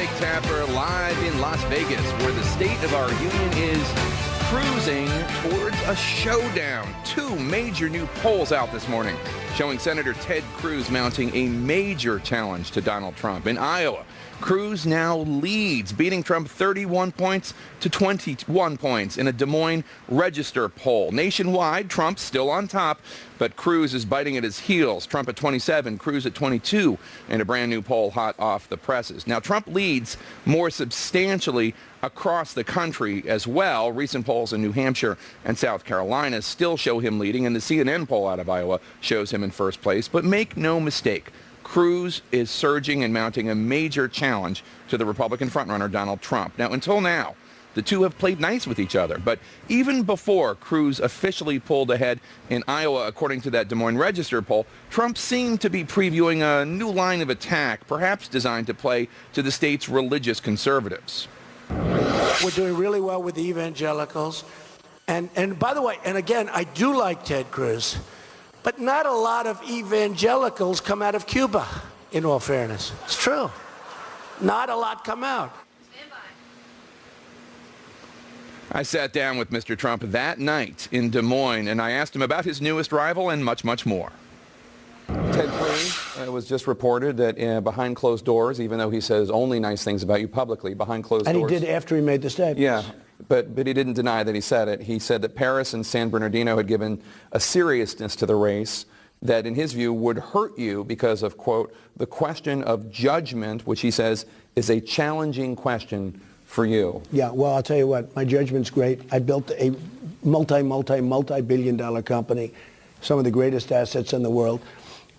Jake Tapper live in Las Vegas, where the state of our union is cruising towards a showdown. Two major new polls out this morning showing Senator Ted Cruz mounting a major challenge to Donald Trump. In Iowa, Cruz now leads, beating Trump 31 points to 21 points in a Des Moines Register poll. Nationwide, Trump's still on top, but Cruz is biting at his heels. Trump at 27, Cruz at 22 in a brand new poll hot off the presses. Now, Trump leads more substantially across the country as well. Recent polls in New Hampshire and South Carolina still show him leading, and the CNN poll out of Iowa shows him in first place. But make no mistake, Cruz is surging and mounting a major challenge to the Republican frontrunner Donald Trump. Now, until now, the two have played nice with each other, but even before Cruz officially pulled ahead in Iowa, according to that Des Moines Register poll, Trump seemed to be previewing a new line of attack, perhaps designed to play to the state's religious conservatives. We're doing really well with the evangelicals. And by the way, and again, I do like Ted Cruz, but not a lot of evangelicals come out of Cuba, in all fairness. It's true. Not a lot come out. I sat down with Mr. Trump that night in Des Moines, and I asked him about his newest rival and much, much more. Ted Cruz, it was just reported that behind closed doors, even though he says only nice things about you publicly, behind closed doors. And he did after he made the statement. Yeah, but he didn't deny that he said it. He said that Paris and San Bernardino had given a seriousness to the race that, in his view, would hurt you because of, quote, the question of judgment, which he says is a challenging question for you. Yeah, well, I'll tell you what, my judgment's great. I built a multi-billion dollar company, some of the greatest assets in the world,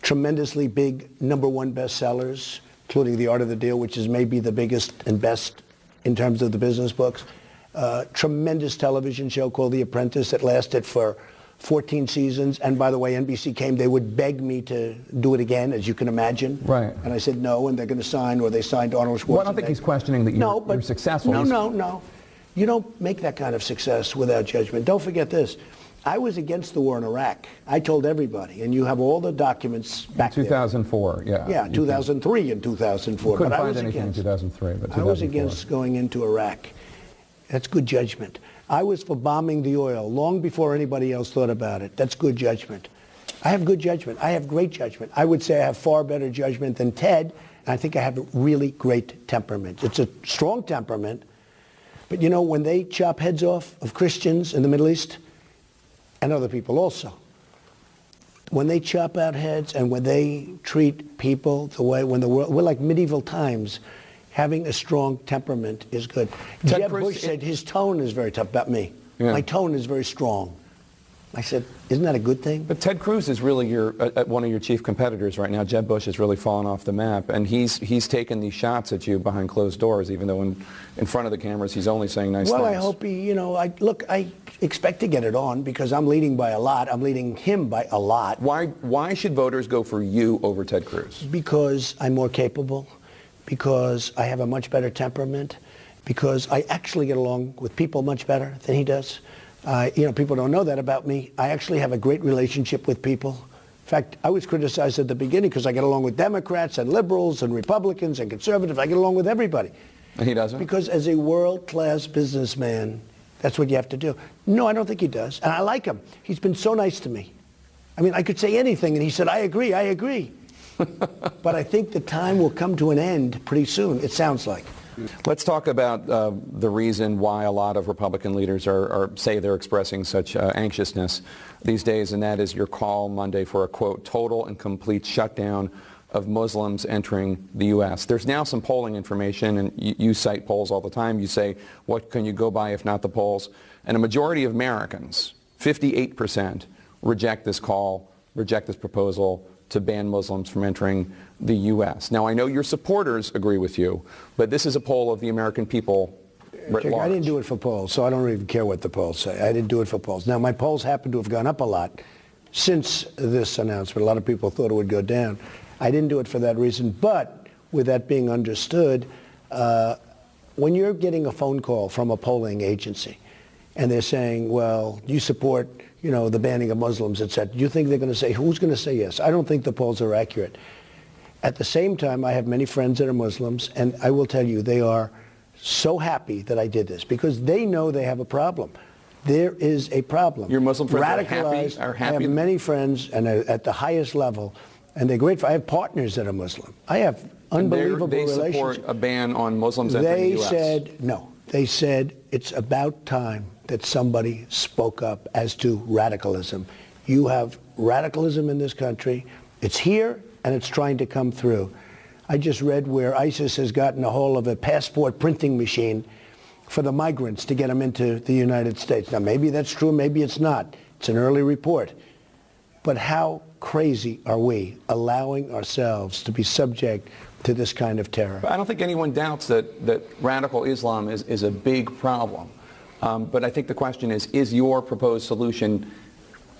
tremendously big #1 bestsellers, including The Art of the Deal, which is maybe the biggest and best in terms of the business books. Tremendous television show called The Apprentice that lasted for 14 seasons. And by the way, NBC came, they would beg me to do it again, as you can imagine. Right. And I said no, and they're going to sign, or they signed Arnold Schwarzenegger. Well, I don't think he's questioning that you're successful. No. You don't make that kind of success without judgment. Don't forget this. I was against the war in Iraq. I told everybody, and you have all the documents back in 2004, there. Yeah, 2003 and 2004. Couldn't find anything in 2003, but 2004. I was against going into Iraq. That's good judgment. I was for bombing the oil long before anybody else thought about it. That's good judgment. I have good judgment. I have great judgment. I would say I have far better judgment than Ted, and I think I have a really great temperament. It's a strong temperament, but you know, when they chop heads off of Christians in the Middle East, and other people also, when they chop out heads and when they treat people the way, when the world, we're like medieval times, having a strong temperament is good. Jeb Bush said his tone is very tough about me. Yeah. My tone is very strong. I said, isn't that a good thing? But Ted Cruz is really one of your chief competitors right now. Jeb Bush has really fallen off the map, and he's taken these shots at you behind closed doors, even though in front of the cameras he's only saying nice things. Well, I hope he, I expect to get it on because I'm leading by a lot. I'm leading him by a lot. Why should voters go for you over Ted Cruz? Because I'm more capable, because I have a much better temperament, because I actually get along with people much better than he does. People don't know that about me. I actually have a great relationship with people. In fact, I was criticized at the beginning because I get along with Democrats and liberals and Republicans and conservatives. I get along with everybody. And he doesn't? Because as a world-class businessman, that's what you have to do. No, I don't think he does. And I like him. He's been so nice to me. I mean, I could say anything, and he said, I agree. But I think the time will come to an end pretty soon, it sounds like. Let's talk about the reason why a lot of Republican leaders say they're expressing such anxiousness these days, and that is your call Monday for a, quote, total and complete shutdown of Muslims entering the U.S. There's now some polling information, and you cite polls all the time. You say, what can you go by if not the polls? And a majority of Americans, 58%, reject this call, reject this proposal to ban Muslims from entering the U.S. Now, I know your supporters agree with you, but this is a poll of the American people writ large. I didn't do it for polls, so I don't even care what the polls say. I didn't do it for polls. Now, my polls happen to have gone up a lot since this announcement. A lot of people thought it would go down. I didn't do it for that reason, but with that being understood, when you're getting a phone call from a polling agency and they're saying, well, do you support the banning of Muslims, etc., do you think they're going to say, who's going to say yes? I don't think the polls are accurate. At the same time, I have many friends that are Muslims, and I will tell you, they are so happy that I did this because they know they have a problem. There is a problem. Your Muslim friends Radicalized. are happy? I have many friends and at the highest level, and they're grateful. I have partners that are Muslim. I have unbelievable relationships. They support a ban on Muslims entering the U.S. They said, no, they said it's about time that somebody spoke up as to radicalism. You have radicalism in this country. It's here, and it's trying to come through. I just read where ISIS has gotten a hold of a passport printing machine for the migrants to get them into the United States. Now, maybe that's true, maybe it's not. It's an early report. But how crazy are we allowing ourselves to be subject to this kind of terror? I don't think anyone doubts that radical Islam is a big problem. But I think the question is your proposed solution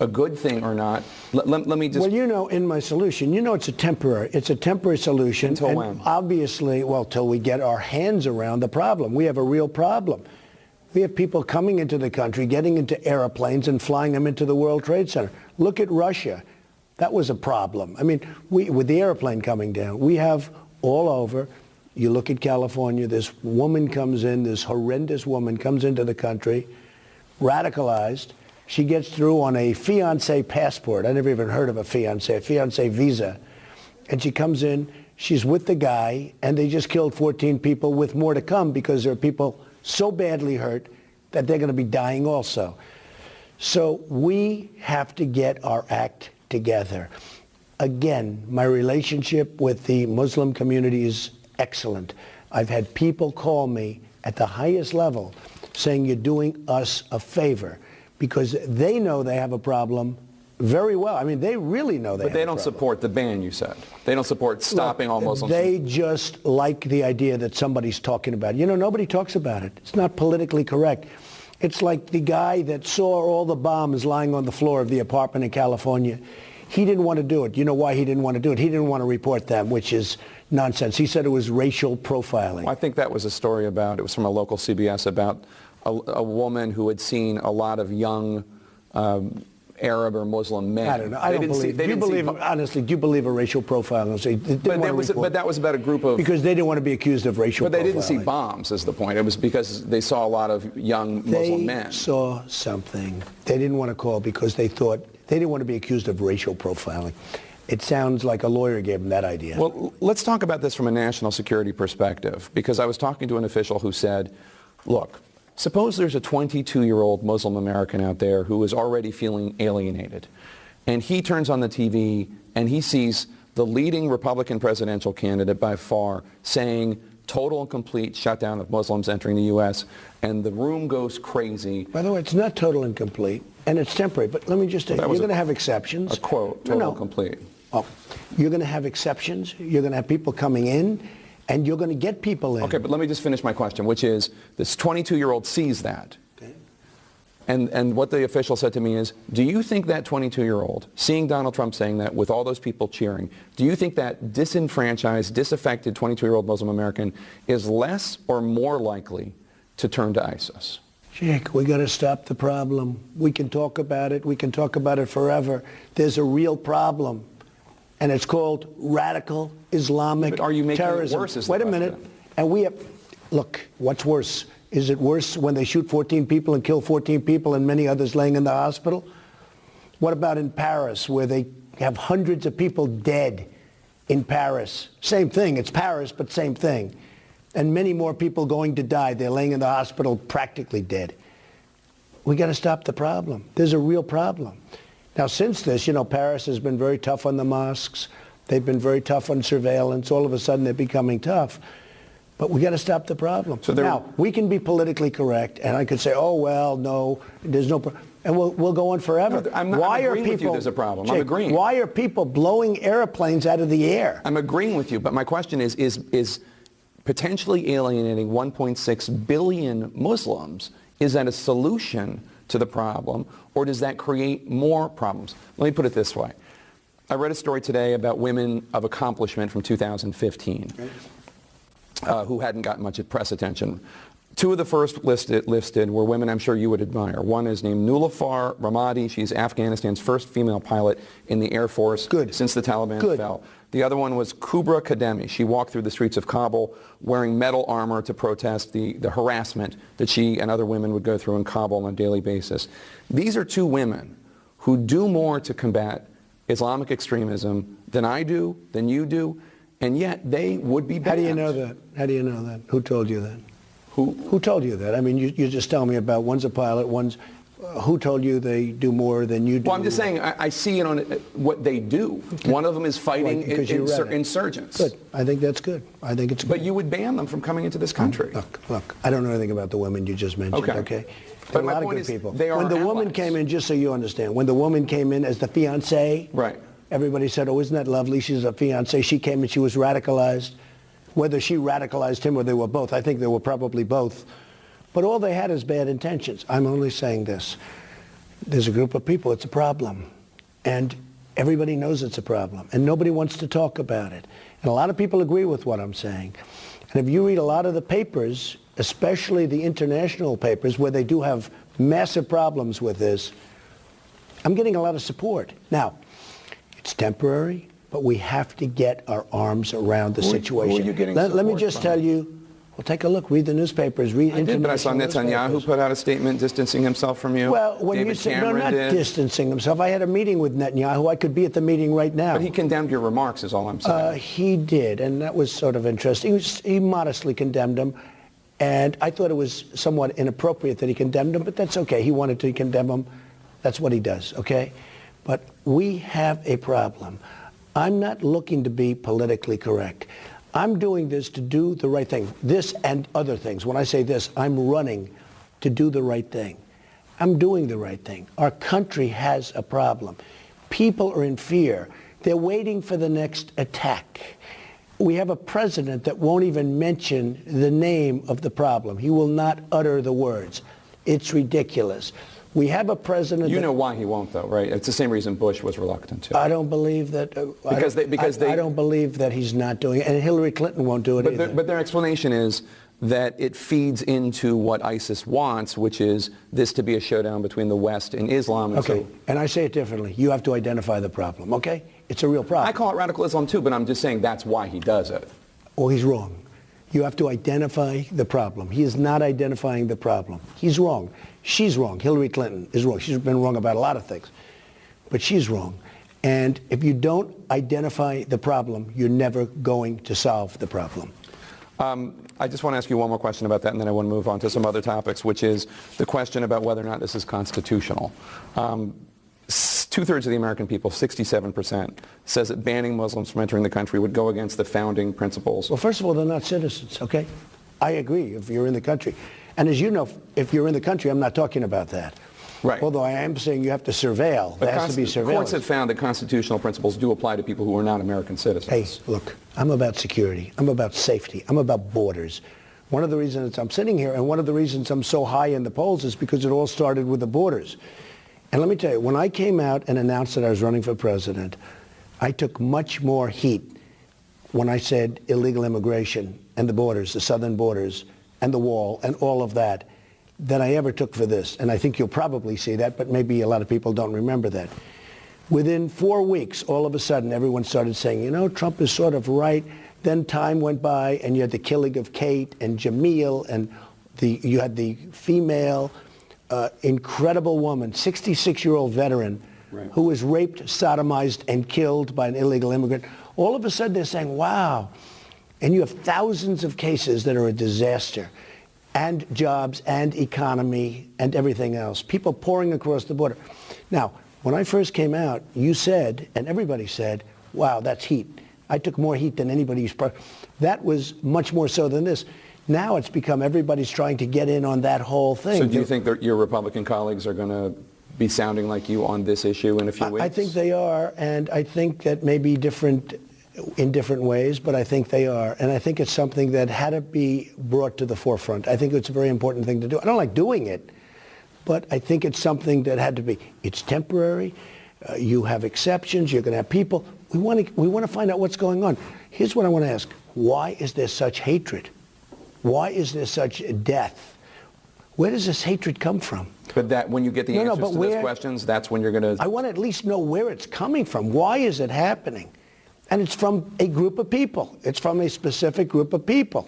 a good thing or not? Let me just... Well, you know, in my solution, you know it's a temporary solution. Until when? Obviously, well, till we get our hands around the problem. We have a real problem. We have people coming into the country, getting into airplanes and flying them into the World Trade Center. Look at Russia. That was a problem. I mean, with the airplane coming down, we have all over. You look at California, this woman comes in, this horrendous woman comes into the country, radicalized. She gets through on a fiancé passport. I never even heard of a fiancé visa. And she comes in, she's with the guy, and they just killed 14 people with more to come because there are people so badly hurt that they're going to be dying also. So we have to get our act together. Again, my relationship with the Muslim community is excellent. I've had people call me at the highest level saying you're doing us a favor because they know they have a problem very well. I mean, they really know they have a problem. But they don't support the ban, you said. They don't support stopping all Muslims. They just like the idea that somebody's talking about it. You know, nobody talks about it. It's not politically correct. It's like the guy that saw all the bombs lying on the floor of the apartment in California. He didn't want to do it. You know why he didn't want to do it? He didn't want to report them, which is nonsense. He said it was racial profiling. Well, I think that was a story about, it was from a local CBS, about a woman who had seen a lot of young Arab or Muslim men. I don't know. I don't believe. Honestly, do you believe a racial profiling? But that was about a group of... Because they didn't want to be accused of racial profiling. But they didn't see bombs, is the point. It was because they saw a lot of young Muslim men. They saw something. They didn't want to call because they thought they didn't want to be accused of racial profiling. It sounds like a lawyer gave them that idea. Well, let's talk about this from a national security perspective, because I was talking to an official who said, look, suppose there's a 22-year-old Muslim American out there who is already feeling alienated, and he turns on the TV and he sees the leading Republican presidential candidate by far saying total and complete shutdown of Muslims entering the U.S., and the room goes crazy. By the way, it's not total and complete, and it's temporary, but let me just say, you're going to have exceptions. A quote, total and complete. Oh, you're going to have exceptions. You're going to have people coming in, and you're going to get people in. Okay, but let me just finish my question, which is, this 22-year-old sees that. Okay. And what the official said to me is, do you think that 22-year-old, seeing Donald Trump saying that with all those people cheering, do you think that disenfranchised, disaffected 22-year-old Muslim American is less or more likely to turn to ISIS? Jake, we got to stop the problem. We can talk about it. We can talk about it forever. There's a real problem, and it's called radical Islamic terrorism. But are you making it worse? Wait a minute. And we have, look, what's worse? Is it worse when they shoot 14 people and kill 14 people and many others laying in the hospital? What about in Paris, where they have hundreds of people dead in Paris? Same thing. It's Paris, but same thing. And many more people going to die. They're laying in the hospital practically dead. We got to stop the problem. There's a real problem. Now, since this, you know, Paris has been very tough on the mosques. They've been very tough on surveillance. All of a sudden, they're becoming tough. But we got to stop the problem. So now, we can be politically correct, and I could say, oh, well, no, there's no problem. And we'll go on forever. No, I'm agreeing with you there's a problem. Jake, I'm agreeing. Why are people blowing airplanes out of the air? I'm agreeing with you, but my question is potentially alienating 1.6 billion Muslims, is that a solution to the problem, or does that create more problems? Let me put it this way. I read a story today about women of accomplishment from 2015 who hadn't gotten much press attention. Two of the first listed were women I'm sure you would admire. One is named Nulafar Ramadi. She's Afghanistan's first female pilot in the Air Force since the Taliban fell. The other one was Kubra Kademi. She walked through the streets of Kabul wearing metal armor to protest the harassment that she and other women would go through in Kabul on a daily basis. These are two women who do more to combat Islamic extremism than I do, than you do, and yet they would be banned. How do you know that? How do you know that? Who told you that? Who told you that? I mean, you just tell me about one's a pilot, one's... who told you they do more than you do? Well, I'm just saying, I see it on what they do. One of them is fighting insurgents. Good. I think that's good. I think it's good. But you would ban them from coming into this country. Look, I don't know anything about the women you just mentioned, okay? But a lot of good people. When the woman came in, just so you understand, when the woman came in as the fiancée, right, everybody said, oh, isn't that lovely? She's a fiancée. She came and she was radicalized. Whether she radicalized him or they were both, I think they were probably both. But all they had is bad intentions. I'm only saying this. There's a group of people, it's a problem. And everybody knows it's a problem. And nobody wants to talk about it. And a lot of people agree with what I'm saying. And if you read a lot of the papers, especially the international papers, where they do have massive problems with this, I'm getting a lot of support. Now, it's temporary, but we have to get our arms around the situation. Who are you getting Let me just tell you, well, take a look, read the newspapers, read international but I saw Netanyahu put out a statement distancing himself from you. Well, when David you say, Cameron no, not did. distancing himself. I had a meeting with Netanyahu. I could be at the meeting right now. But he condemned your remarks, is all I'm saying. He did, and that was sort of interesting. He modestly condemned them, and I thought it was somewhat inappropriate that he condemned them, but that's okay. He wanted to condemn them. That's what he does, okay? But we have a problem. I'm not looking to be politically correct. I'm doing this to do the right thing. This and other things. When I say this, I'm running to do the right thing. I'm doing the right thing. Our country has a problem. People are in fear. They're waiting for the next attack. We have a president that won't even mention the name of the problem. He will not utter the words. It's ridiculous. We have a president. You know why he won't, though, right? It's the same reason Bush was reluctant to. I don't believe that. I don't believe that he's not doing it, and Hillary Clinton won't do it either. But their explanation is that it feeds into what ISIS wants, which is this to be a showdown between the West and Islam. And okay, and I say it differently. You have to identify the problem. Okay, it's a real problem. I call it radical Islam too, but I'm just saying that's why he does it. Well, he's wrong. You have to identify the problem. He is not identifying the problem. He's wrong. She's wrong. Hillary Clinton is wrong. She's been wrong about a lot of things. But she's wrong. And if you don't identify the problem, you're never going to solve the problem. I just want to ask you one more question about that, and then I want to move on to some other topics, which is the question about whether or not this is constitutional. Two-thirds of the American people, 67%, says that banning Muslims from entering the country would go against the founding principles. Well, first of all, they're not citizens, okay? I agree if you're in the country. And as you know, if you're in the country, I'm not talking about that. Right. Although I am saying you have to surveil. There has to be surveillance. Courts have found that constitutional principles do apply to people who are not American citizens. Hey, look, I'm about security. I'm about safety. I'm about borders. One of the reasons I'm sitting here and one of the reasons I'm so high in the polls is because it all started with the borders. And let me tell you, when I came out and announced that I was running for president, I took much more heat when I said illegal immigration and the borders, the southern borders, and the wall, and all of that, than I ever took for this. And I think you'll probably see that, but maybe a lot of people don't remember that. Within 4 weeks, all of a sudden, everyone started saying, you know, Trump is sort of right. Then time went by, and you had the killing of Kate and Jamil, and you had the female, incredible woman, 66-year-old veteran, right, who was raped, sodomized, and killed by an illegal immigrant. All of a sudden, they're saying, wow. And you have thousands of cases that are a disaster, and jobs and economy and everything else. People pouring across the border. Now, when I first came out, you said, and everybody said, wow, that's heat. I took more heat than anybody's. That was much more so than this. Now it's become everybody's trying to get in on that whole thing. So do you think that your Republican colleagues are going to be sounding like you on this issue in a few weeks? I think they are, and I think that may be different in different ways, but I think they are. And I think it's something that had to be brought to the forefront. I think it's a very important thing to do. I don't like doing it, but I think it's something that had to be. It's temporary. You have exceptions. You're going to have people. We want to find out what's going on. Here's what I want to ask. Why is there such hatred? Why is there such death? Where does this hatred come from? But that when you get the answers to those questions, that's when you're going to... I want to at least know where it's coming from. Why is it happening? And it's from a group of people. It's from a specific group of people.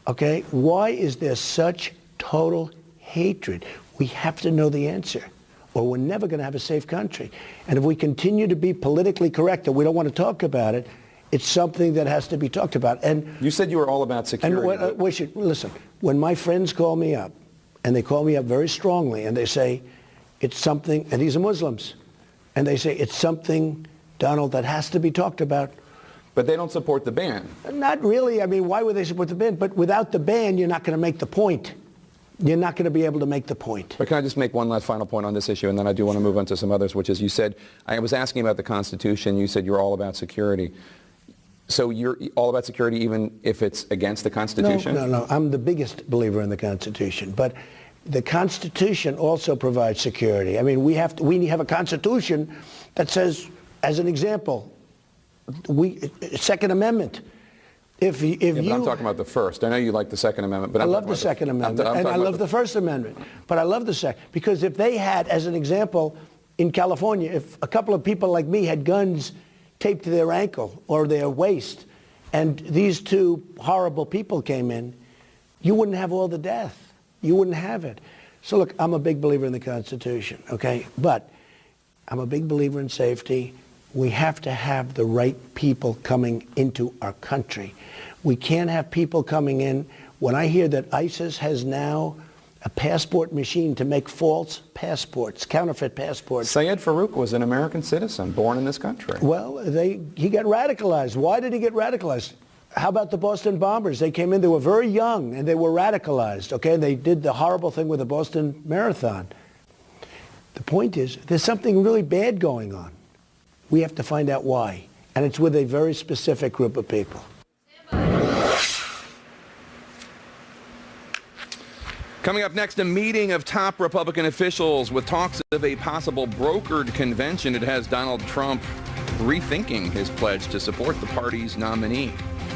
Okay? Why is there such total hatred? We have to know the answer, or we're never going to have a safe country. And if we continue to be politically correct and we don't want to talk about it, it's something that has to be talked about. And you said you were all about security. And listen, when my friends call me up, and they call me up very strongly, and they say, it's something, and these are Muslims, and they say, it's something, Donald, that has to be talked about. But they don't support the ban. Not really. I mean, why would they support the ban? But without the ban, you're not going to make the point. You're not going to be able to make the point. But can I just make one last final point on this issue, and then I do want to move on to some others, which is you said, I was asking about the Constitution, you said you're all about security. So you're all about security even if it's against the Constitution? No. I'm the biggest believer in the Constitution. But the Constitution also provides security. I mean, we have a Constitution that says, as an example, Second Amendment. But I'm talking about the First. I know you like the Second Amendment, but I love the Second Amendment, and I love the First Amendment. But I love the Second, because if they had, as an example, in California, if a couple of people like me had guns taped to their ankle or their waist, and these two horrible people came in, you wouldn't have all the death. You wouldn't have it. So look, I'm a big believer in the Constitution, okay? But I'm a big believer in safety. We have to have the right people coming into our country. We can't have people coming in. When I hear that ISIS has now a passport machine to make false passports, counterfeit passports. Syed Farouk was an American citizen born in this country. Well, he got radicalized. Why did he get radicalized? How about the Boston bombers? They came in, they were very young, and they were radicalized, okay? They did the horrible thing with the Boston Marathon. The point is, there's something really bad going on. We have to find out why. And it's with a very specific group of people. Coming up next, a meeting of top Republican officials with talks of a possible brokered convention. It has Donald Trump rethinking his pledge to support the party's nominee.